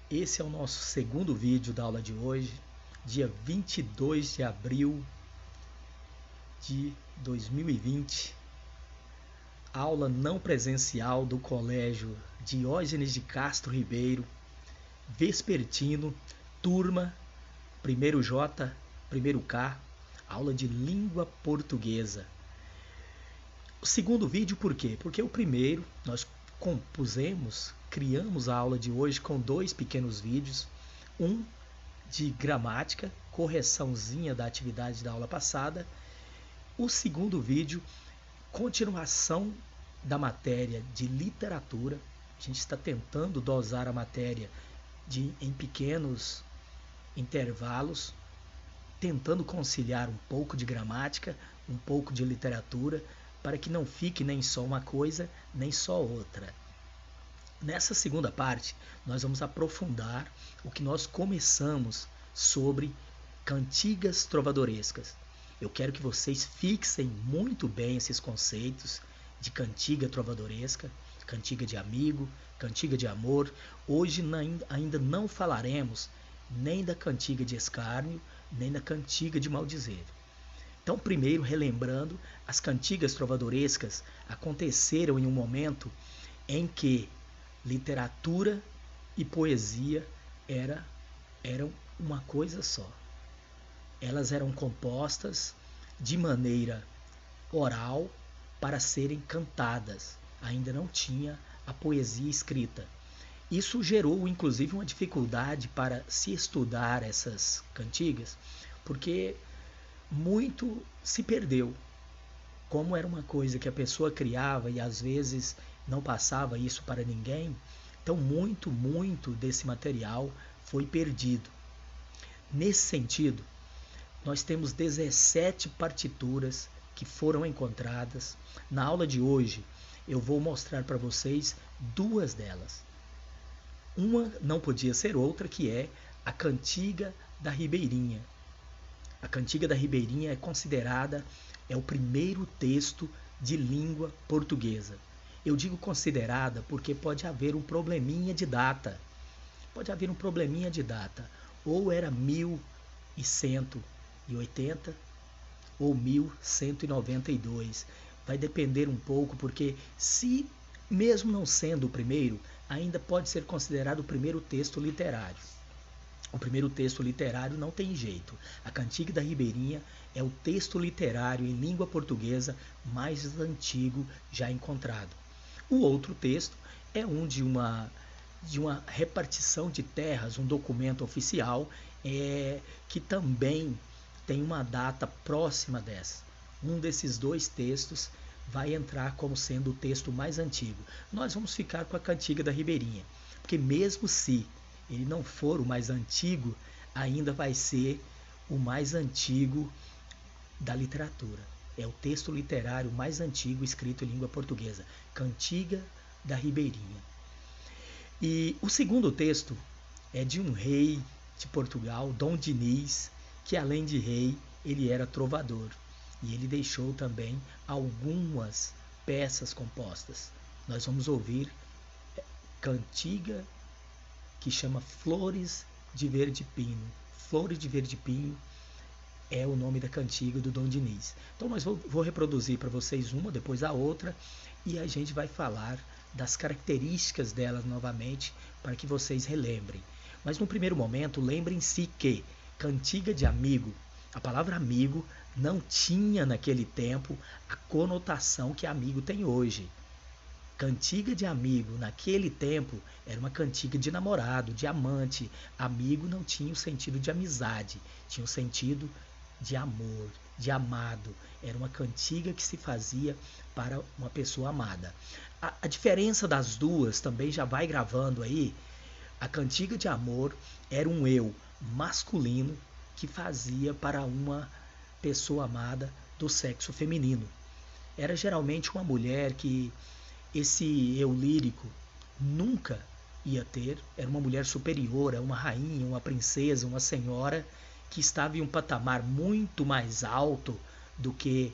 Esse é o nosso segundo vídeo da aula de hoje, dia 22 de abril de 2020, aula não presencial do Colégio Diógenes de Castro Ribeiro, vespertino, turma, primeiro J, primeiro K, aula de língua portuguesa. O segundo vídeo por quê? Porque o primeiro nós criamos a aula de hoje com dois pequenos vídeos, um de gramática, correçãozinha da atividade da aula passada, o segundo vídeo, continuação da matéria de literatura. A gente está tentando dosar a matéria em pequenos intervalos, tentando conciliar um pouco de gramática, um pouco de literatura, para que não fique nem só uma coisa, nem só outra. Nessa segunda parte, nós vamos aprofundar o que nós começamos sobre cantigas trovadorescas. Eu quero que vocês fixem muito bem esses conceitos de cantiga trovadoresca, cantiga de amigo, cantiga de amor. Hoje ainda não falaremos nem da cantiga de escárnio, nem da cantiga de maldizer. Então, primeiro, relembrando, as cantigas trovadorescas aconteceram em um momento em que literatura e poesia eram uma coisa só. Elas eram compostas de maneira oral para serem cantadas. Ainda não tinha a poesia escrita. Isso gerou, inclusive, uma dificuldade para se estudar essas cantigas, porque muito se perdeu. Como era uma coisa que a pessoa criava e às vezes não passava isso para ninguém, então muito desse material foi perdido. Nesse sentido, nós temos 17 partituras que foram encontradas. Na aula de hoje, eu vou mostrar para vocês duas delas. Uma não podia ser outra, que é a Cantiga da Ribeirinha. A Cantiga da Ribeirinha é considerada o primeiro texto de língua portuguesa. Eu digo considerada porque pode haver um probleminha de data. Ou era 1180 ou 1192. Vai depender um pouco, porque se mesmo não sendo o primeiro, ainda pode ser considerado o primeiro texto literário. O primeiro texto literário não tem jeito. A Cantiga da Ribeirinha é o texto literário em língua portuguesa mais antigo já encontrado. O outro texto é de uma repartição de terras, um documento oficial que também tem uma data próxima dessa. Um desses dois textos vai entrar como sendo o texto mais antigo. Nós vamos ficar com a Cantiga da Ribeirinha, porque mesmo se ele não for o mais antigo, ainda vai ser o mais antigo da literatura. É o texto literário mais antigo escrito em língua portuguesa, Cantiga da Ribeirinha. E o segundo texto é de um rei de Portugal, Dom Dinis, que além de rei, ele era trovador. E ele deixou também algumas peças compostas. Nós vamos ouvir cantiga que chama Flores de Verde Pinho. Flores de Verde Pinho é o nome da cantiga do Dom Dinis. Então vou reproduzir para vocês uma, depois a outra, e a gente vai falar das características delas novamente, para que vocês relembrem. Mas no primeiro momento, lembrem-se que cantiga de amigo, a palavra amigo não tinha naquele tempo a conotação que amigo tem hoje. Cantiga de amigo, naquele tempo, era uma cantiga de namorado, de amante. Amigo não tinha o sentido de amizade, tinha o sentido de amor, de amado. Era uma cantiga que se fazia para uma pessoa amada. A diferença das duas também já vai gravando aí. A cantiga de amor era um eu masculino que fazia para uma pessoa amada do sexo feminino. Era geralmente uma mulher que esse eu lírico nunca ia ter. Era uma mulher superior, uma rainha, uma princesa, uma senhora que estava em um patamar muito mais alto do que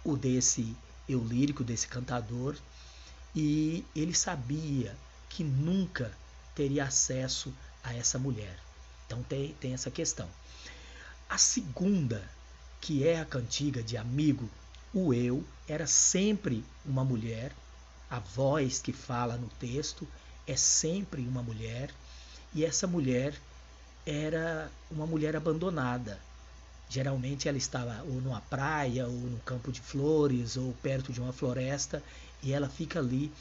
o desse eu lírico, desse cantador. E ele sabia que nunca teria acesso a essa mulher. Então tem essa questão. A segunda, que é a cantiga de amigo, o eu, era sempre uma mulher, a voz que fala no texto é sempre uma mulher, e essa mulher era uma mulher abandonada. Geralmente ela estava ou numa praia, ou no campo de flores, ou perto de uma floresta, e ela fica ali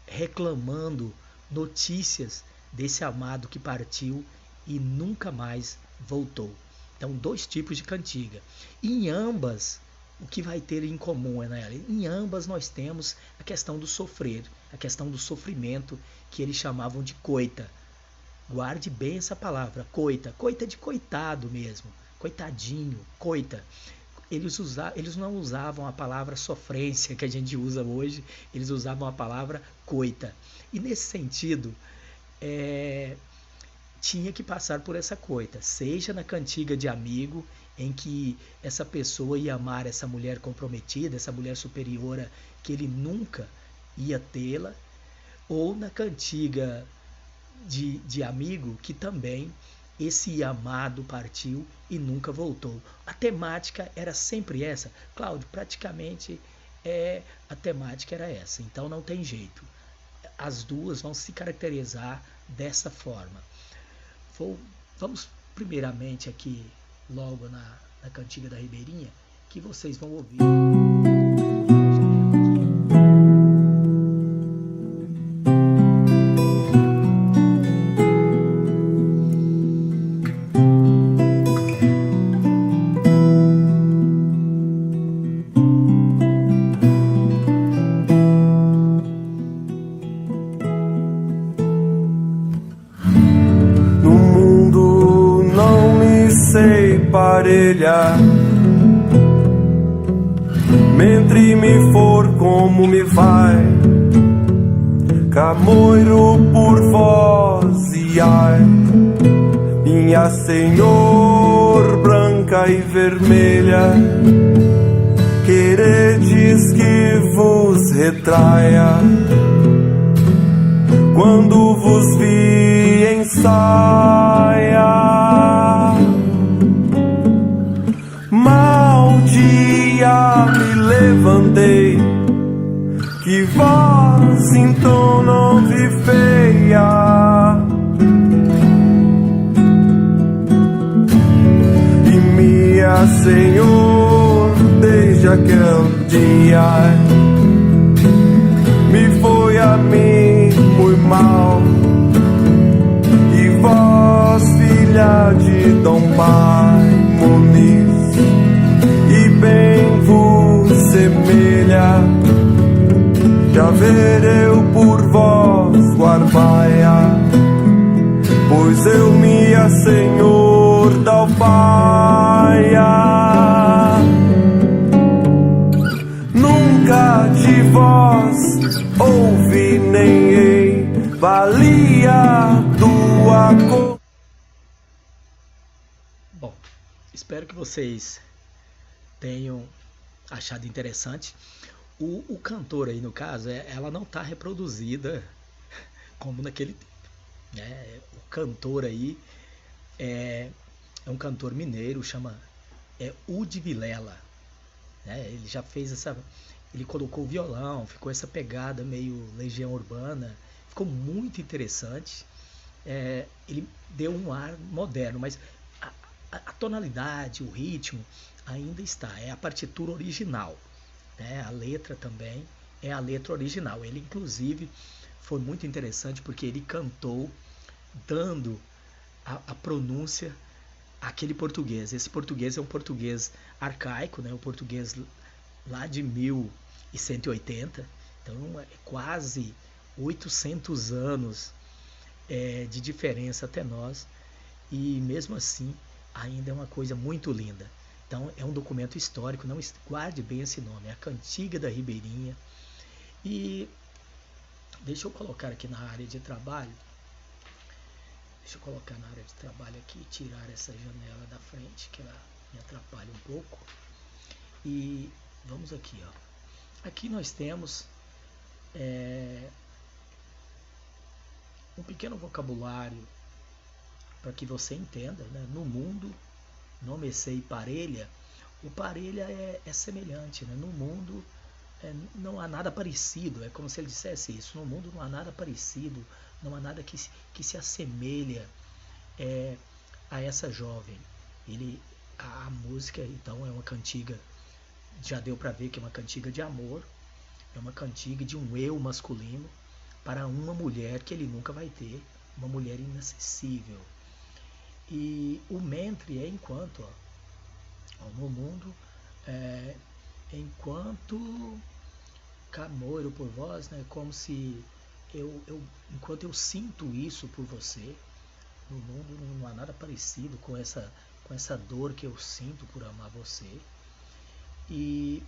reclamando notícias desse amado que partiu e nunca mais voltou. Então, dois tipos de cantiga. Em ambas, o que vai ter em comum, né? Em ambas nós temos a questão do sofrer, a questão do sofrimento, que eles chamavam de coita. Guarde bem essa palavra, coita. Coita de coitado mesmo, coitadinho, coita. Eles não usavam a palavra sofrência que a gente usa hoje, eles usavam a palavra coita. E nesse sentido, tinha que passar por essa coita, seja na cantiga de amigo, em que essa pessoa ia amar essa mulher comprometida, essa mulher superiora, que ele nunca ia tê-la, ou na cantiga de amigo, que também esse amado partiu e nunca voltou. A temática era sempre essa. Cláudio, praticamente a temática era essa, então não tem jeito. As duas vão se caracterizar dessa forma. Vamos primeiramente aqui, logo na cantiga da Ribeirinha, que vocês vão ouvir. Parelhar, mentre me for como me vai, camoiro por vós e ai, minha Senhor branca e vermelha, queredes que vos retraia, quando vos vi em saia. Mal dia me levantei, que vós então não vi feia, e minha Senhor, desde aquele dia, me foi a mim muito mal, e vós, filha de Dom Pai Muniz, e bem vos semelha, já ver eu por vós guardaia, pois eu minha Senhor da alfaia, nunca de vós ouvi nem ei, valia tua cor. Bom, espero que vocês tenham achado interessante. O cantor aí, no caso, ela não está reproduzida como naquele tempo, né? O cantor aí é um cantor mineiro, chama Udi Vilela, né? Ele já fez ele colocou o violão, ficou essa pegada meio Legião Urbana, ficou muito interessante. Ele deu um ar moderno, mas a tonalidade, o ritmo ainda está, é a partitura original, né? A letra também é a letra original. Ele inclusive foi muito interessante porque ele cantou dando a pronúncia àquele português. Esse português é um português arcaico, né? O português lá de 1180, então é quase 800 anos de diferença até nós, e mesmo assim ainda é uma coisa muito linda. Então é um documento histórico, não guarde bem esse nome, é a Cantiga da Ribeirinha. E deixa eu colocar aqui na área de trabalho, aqui, tirar essa janela da frente, que ela me atrapalha um pouco. E vamos aqui, ó. Aqui nós temos um pequeno vocabulário para que você entenda, né? No mundo, nome sei parelha, o parelha é semelhante, né? No mundo não há nada parecido, é como se ele dissesse isso, no mundo não há nada parecido, não há nada que se assemelha a essa jovem. A música então é uma cantiga, já deu para ver que é uma cantiga de amor, é uma cantiga de um eu masculino para uma mulher que ele nunca vai ter, uma mulher inacessível. E o mentre é enquanto, no mundo, enquanto camoiro por vós, né, como se enquanto eu sinto isso por você, no mundo não há nada parecido com essa dor que eu sinto por amar você. E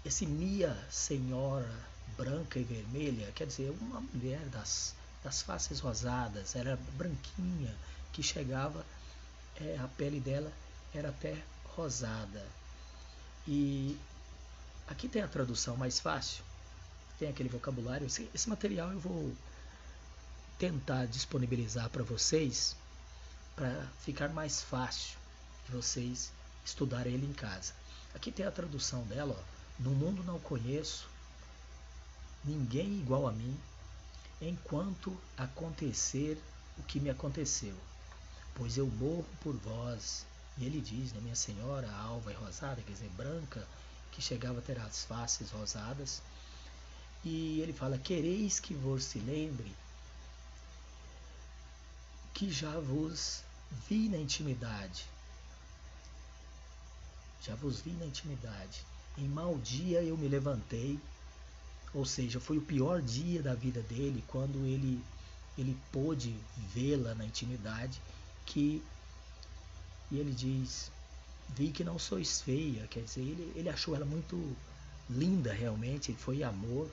esse Minha Senhora branca e vermelha, quer dizer, uma mulher das faces rosadas, era branquinha, que chegava, a pele dela era até rosada. E aqui tem a tradução mais fácil, tem aquele vocabulário. Esse material eu vou tentar disponibilizar para vocês, para ficar mais fácil de vocês estudarem ele em casa. Aqui tem a tradução dela, ó. No mundo não conheço ninguém igual a mim, enquanto acontecer o que me aconteceu, pois eu morro por vós. E ele diz, né, Minha Senhora, alva e rosada, quer dizer, branca, que chegava a ter as faces rosadas. E ele fala, quereis que vos se lembre que já vos vi na intimidade. Já vos vi na intimidade. Em mau dia eu me levantei, ou seja, foi o pior dia da vida dele, quando ele pôde vê-la na intimidade, e ele diz, vi que não sois feia, quer dizer, ele achou ela muito linda realmente, ele foi amor,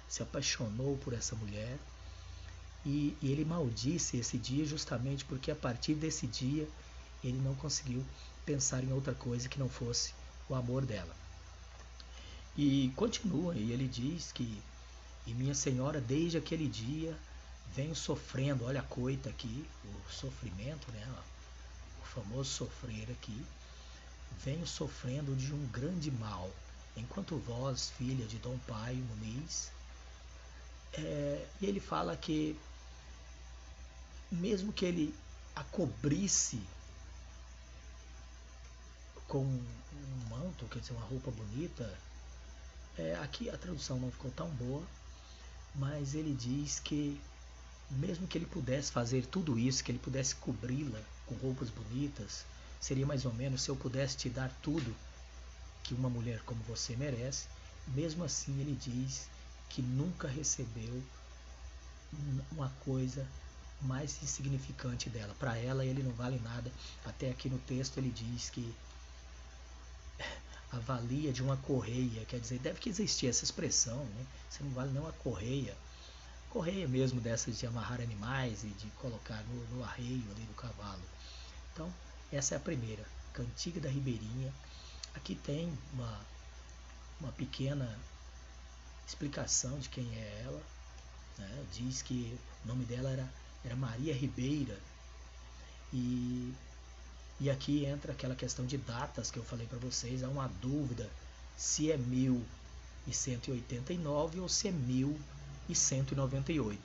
se apaixonou por essa mulher, e ele maldisse esse dia justamente porque a partir desse dia ele não conseguiu pensar em outra coisa que não fosse o amor dela. E continua, e ele diz que, e Minha Senhora, desde aquele dia, venho sofrendo, olha a coita aqui, o sofrimento, né? O famoso sofrer aqui, venho sofrendo de um grande mal, enquanto vós, filha de Dom Paio Muniz. E ele fala que, mesmo que ele a cobrisse com um manto, quer dizer, uma roupa bonita, aqui a tradução não ficou tão boa, mas ele diz que mesmo que ele pudesse fazer tudo isso, que ele pudesse cobri-la com roupas bonitas, seria mais ou menos, se eu pudesse te dar tudo que uma mulher como você merece, mesmo assim ele diz que nunca recebeu uma coisa mais insignificante dela. Para ela ele não vale nada. Até aqui no texto ele diz que a valia de uma correia, quer dizer, deve que existir essa expressão, né? Você não vale nem uma correia mesmo dessas de amarrar animais e de colocar no arreio ali do cavalo. Então, essa é a primeira, Cantiga da Ribeirinha. Aqui tem uma pequena explicação de quem é ela, né? Diz que o nome dela era Maria Ribeira, e aqui entra aquela questão de datas que eu falei para vocês. Há uma dúvida se é 1189 ou se é 1198.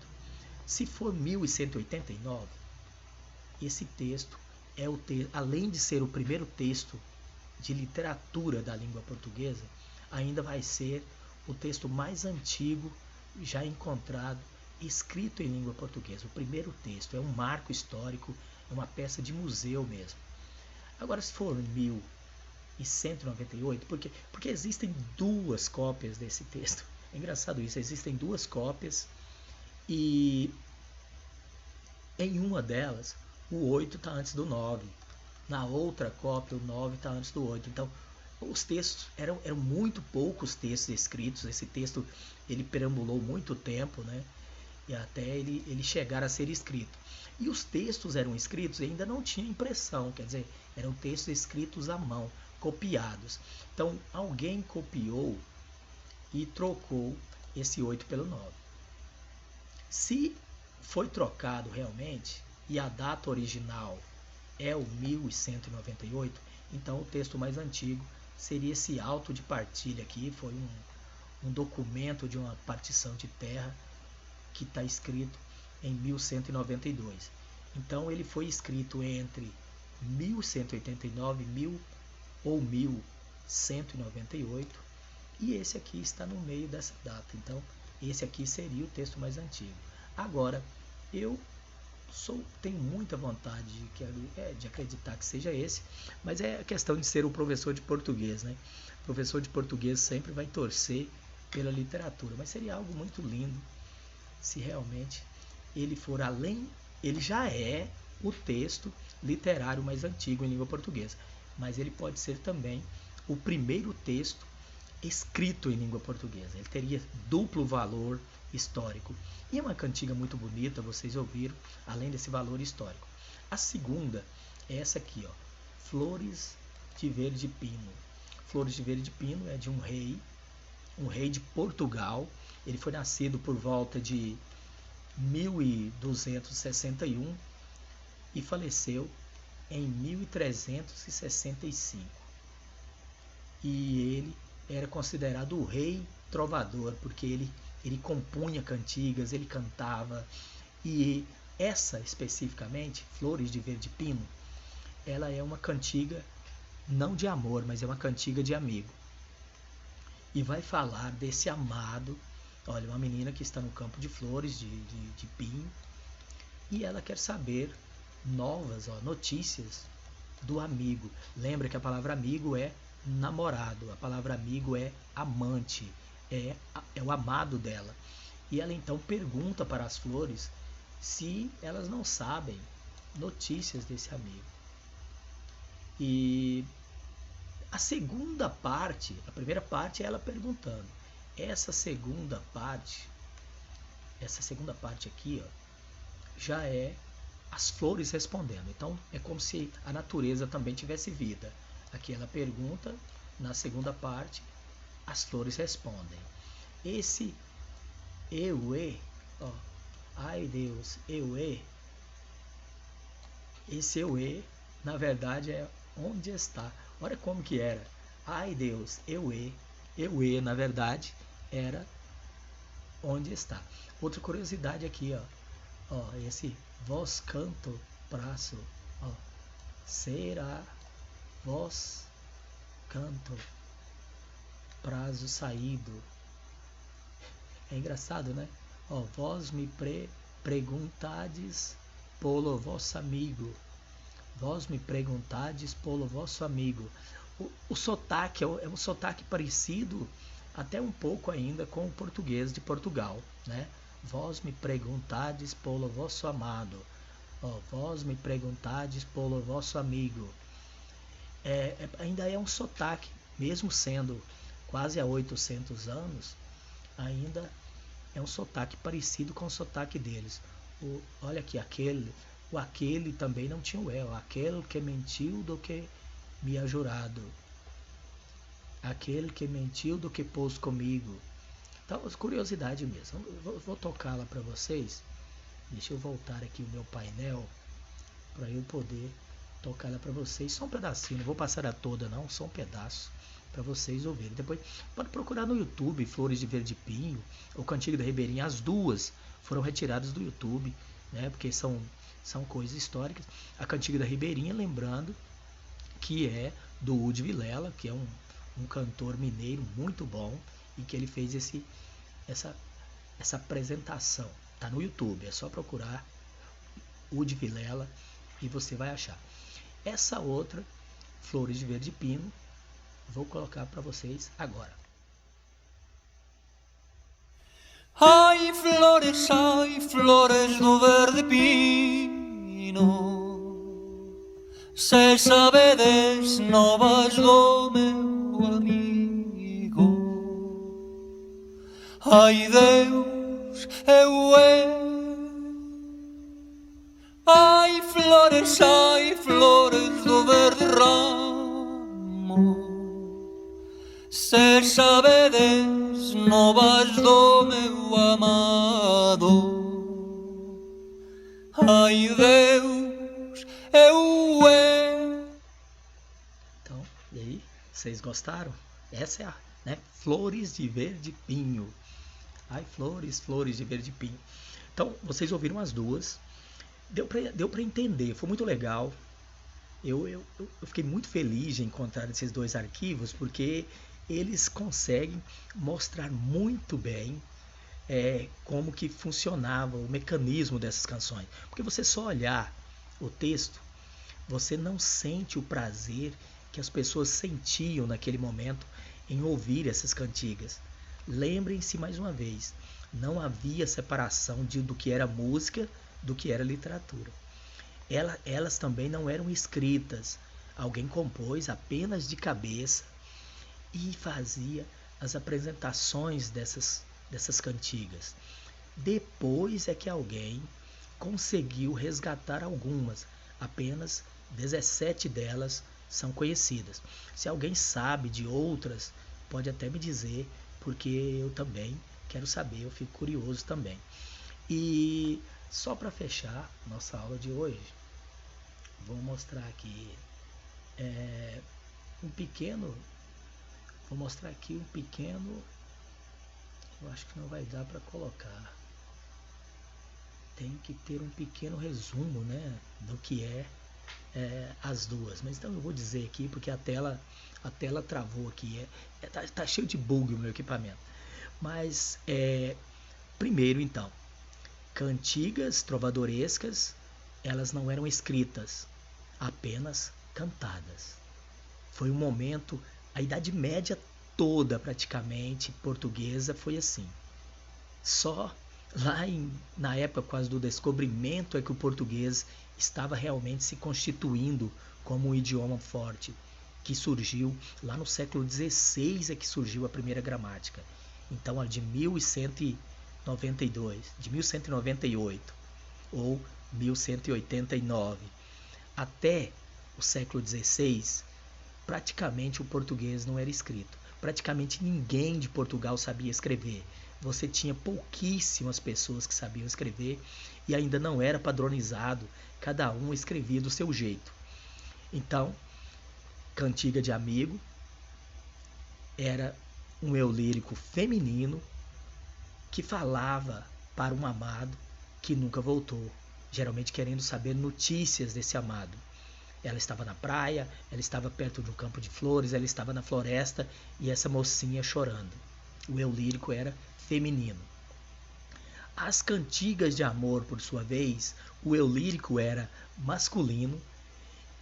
Se for 1189, esse texto além de ser o primeiro texto de literatura da língua portuguesa, ainda vai ser o texto mais antigo já encontrado escrito em língua portuguesa. O primeiro texto é um marco histórico, é uma peça de museu mesmo. Agora, se for 1198, porque existem duas cópias desse texto. É engraçado isso, existem duas cópias, e em uma delas o 8 está antes do 9. Na outra cópia o 9 está antes do 8. Então, os textos eram muito poucos textos escritos. Esse texto ele perambulou muito tempo, né? E até ele chegar a ser escrito. E os textos eram escritos e ainda não tinha impressão, quer dizer, eram textos escritos à mão, copiados. Então, alguém copiou e trocou esse 8 pelo 9. Se foi trocado realmente e a data original é o 1198, então o texto mais antigo seria esse auto de partilha aqui, foi um documento de uma partição de terra que está escrito em 1192. Então ele foi escrito entre 1189 ou 1198 e esse aqui está no meio dessa data. Então esse aqui seria o texto mais antigo. Agora eu tenho muita vontade de acreditar que seja esse, mas é a questão de ser o professor de português, né? O professor de português sempre vai torcer pela literatura, mas seria algo muito lindo se realmente ele for além. Ele já é o texto literário mais antigo em língua portuguesa, mas ele pode ser também o primeiro texto escrito em língua portuguesa. Ele teria duplo valor histórico. E é uma cantiga muito bonita, vocês ouviram, além desse valor histórico. A segunda é essa aqui, ó, Flores de Verde Pino. Flores de Verde Pino é de um rei de Portugal. Ele foi nascido por volta de 1261 e faleceu em 1365. E ele era considerado o rei trovador, porque ele compunha cantigas, ele cantava. E essa especificamente, Flores de Verde Pino, ela é uma cantiga não de amor, mas é uma cantiga de amigo. E vai falar desse amado. Olha, uma menina que está no campo de flores de pinho e ela quer saber notícias do amigo. Lembra que a palavra amigo é namorado, a palavra amigo é amante, é o amado dela. E ela então pergunta para as flores se elas não sabem notícias desse amigo. E a segunda parte, a primeira parte é ela perguntando. Essa segunda parte aqui, ó, já é as flores respondendo. Então é como se a natureza também tivesse vida. Aqui ela pergunta, na segunda parte as flores respondem. Esse euê, ó, ai Deus, euê, esse euê na verdade é onde está. Olha como que era. Ai Deus, euê na verdade era onde está. Outra curiosidade aqui, ó, esse vós canto praço, ó, será vós canto prazo saído. É engraçado, né? Ó, vós me preguntades polo vosso amigo. Vós me perguntades pelo vosso amigo. O sotaque é um sotaque parecido até um pouco ainda com o português de Portugal, né? Vós me perguntades pelo vosso amado. Ó, vós me perguntades pelo vosso amigo. Ainda é um sotaque, mesmo sendo quase há 800 anos, ainda é um sotaque parecido com o sotaque deles. Olha aqui, aquele também não tinha o el. Aquele que mentiu do que me ha jurado. Aquele que mentiu do que pôs comigo. Então, curiosidade mesmo. Vou tocá-la para vocês. Deixa eu voltar aqui o meu painel para eu poder tocá-la para vocês. Só um pedacinho, não vou passar a toda não, só um pedaço para vocês ouvirem. Depois pode procurar no YouTube Flores de Verde Pinho ou Cantiga da Ribeirinha. As duas foram retiradas do YouTube, né? Porque são coisas históricas. A Cantiga da Ribeirinha, lembrando que é do Udi Vilela, que é um cantor mineiro muito bom e que ele fez essa apresentação. Tá no YouTube, é só procurar Udi Vilela e você vai achar. Essa outra, Flores de Verde Pino, vou colocar para vocês agora. Ai flores do verde pino, se sabedes novas do meu amigo. Ai Deus, eu ai flores do verde ramo, se sabedes novas do meu amado. Ai Deus, eu é. Então, e aí, vocês gostaram? Essa é a, né? Flores de Verde Pinho. Ai, flores, flores de verde pinho. Então, vocês ouviram as duas. Deu pra entender, foi muito legal. Eu fiquei muito feliz de encontrar esses dois arquivos, porque eles conseguem mostrar muito bem como que funcionava o mecanismo dessas canções. Porque você só olhar o texto, você não sente o prazer que as pessoas sentiam naquele momento em ouvir essas cantigas. Lembrem-se mais uma vez, não havia separação do que era música do que era literatura. Elas também não eram escritas. Alguém compôs apenas de cabeça e fazia as apresentações dessas cantigas. Depois é que alguém conseguiu resgatar algumas. Apenas 17 delas são conhecidas. Se alguém sabe de outras, pode até me dizer, porque eu também quero saber, eu fico curioso também. E só para fechar nossa aula de hoje, vou mostrar aqui vou mostrar aqui um pequeno, eu acho que não vai dar para colocar. Tem que ter um pequeno resumo, né, do que as duas. Mas então eu vou dizer aqui, porque a tela travou aqui. Tá cheio de bug o meu equipamento. Mas, primeiro então, cantigas trovadorescas, elas não eram escritas, apenas cantadas. Foi um momento, a Idade Média toda praticamente portuguesa foi assim. Só lá na época quase do descobrimento é que o português estava realmente se constituindo como um idioma forte, que surgiu lá no século XVI, é que surgiu a primeira gramática. Então, de 1192, de 1198 ou 1189 até o século XVI, praticamente o português não era escrito. Praticamente ninguém de Portugal sabia escrever. Você tinha pouquíssimas pessoas que sabiam escrever e ainda não era padronizado, cada um escrevia do seu jeito. Então, cantiga de amigo era um eu lírico feminino que falava para um amado que nunca voltou, geralmente querendo saber notícias desse amado. Ela estava na praia, ela estava perto de um campo de flores, ela estava na floresta e essa mocinha chorando. O eu lírico era feminino. As cantigas de amor, por sua vez, o eu lírico era masculino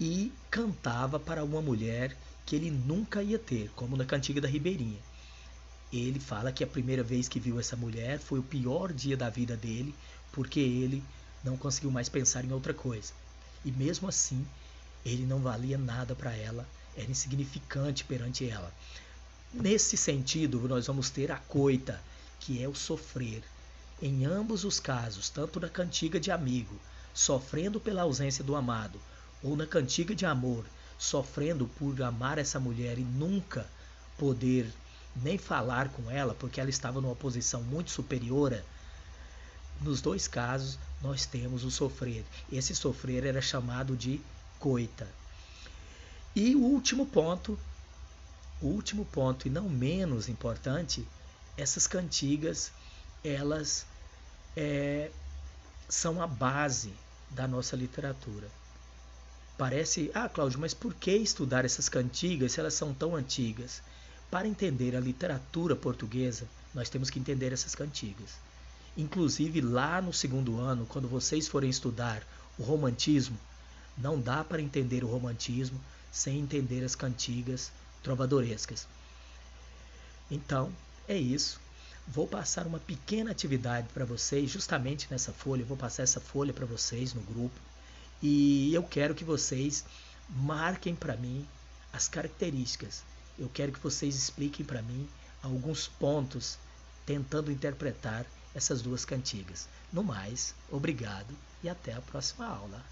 e cantava para uma mulher que ele nunca ia ter, como na cantiga da Ribeirinha. Ele fala que a primeira vez que viu essa mulher foi o pior dia da vida dele, porque ele não conseguiu mais pensar em outra coisa. E mesmo assim, ele não valia nada para ela, era insignificante perante ela. Nesse sentido, nós vamos ter a coita, que é o sofrer. Em ambos os casos, tanto na cantiga de amigo, sofrendo pela ausência do amado, ou na cantiga de amor, sofrendo por amar essa mulher e nunca poder nem falar com ela, porque ela estava numa posição muito superior, nos dois casos nós temos o sofrer. Esse sofrer era chamado de coita. E o último ponto e não menos importante, essas cantigas, elas são a base da nossa literatura. Parece, Cláudio, mas por que estudar essas cantigas se elas são tão antigas? Para entender a literatura portuguesa, nós temos que entender essas cantigas. Inclusive, lá no segundo ano, quando vocês forem estudar o romantismo, não dá para entender o romantismo sem entender as cantigas trovadorescas. Então, é isso. Vou passar uma pequena atividade para vocês, justamente nessa folha. Eu vou passar essa folha para vocês no grupo. E eu quero que vocês marquem para mim as características. Eu quero que vocês expliquem para mim alguns pontos tentando interpretar essas duas cantigas. No mais, obrigado e até a próxima aula.